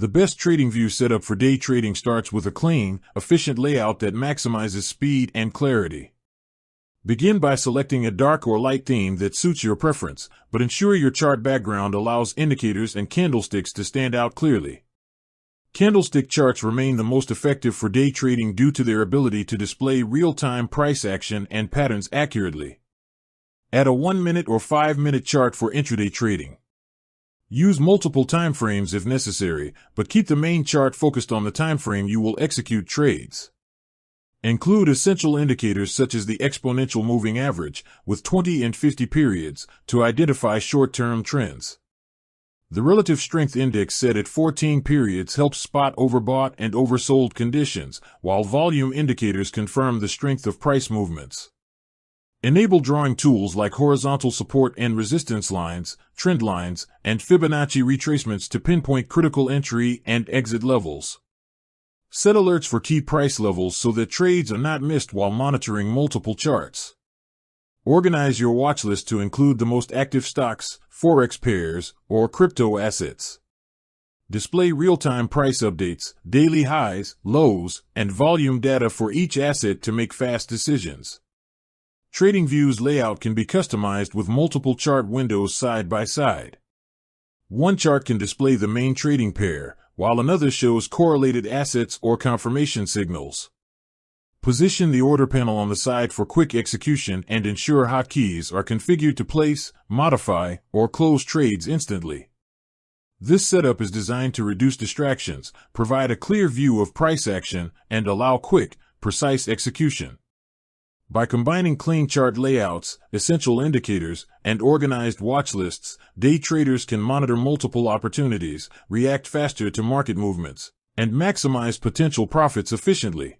The best TradingView setup for day trading starts with a clean, efficient layout that maximizes speed and clarity. Begin by selecting a dark or light theme that suits your preference, but ensure your chart background allows indicators and candlesticks to stand out clearly. Candlestick charts remain the most effective for day trading due to their ability to display real-time price action and patterns accurately. Add a 1-minute or 5-minute chart for intraday trading. Use multiple timeframes if necessary, but keep the main chart focused on the timeframe you will execute trades. Include essential indicators such as the exponential moving average, with 20 and 50 periods, to identify short-term trends. The relative strength index set at 14 periods helps spot overbought and oversold conditions, while volume indicators confirm the strength of price movements. Enable drawing tools like horizontal support and resistance lines, trend lines, and Fibonacci retracements to pinpoint critical entry and exit levels. Set alerts for key price levels so that trades are not missed while monitoring multiple charts. Organize your watch list to include the most active stocks, forex pairs, or crypto assets. Display real-time price updates, daily highs, lows, and volume data for each asset to make fast decisions. TradingView's layout can be customized with multiple chart windows side by side. One chart can display the main trading pair, while another shows correlated assets or confirmation signals. Position the order panel on the side for quick execution and ensure hotkeys are configured to place, modify, or close trades instantly. This setup is designed to reduce distractions, provide a clear view of price action, and allow quick, precise execution. By combining clean chart layouts, essential indicators, and organized watch lists, day traders can monitor multiple opportunities, react faster to market movements, and maximize potential profits efficiently.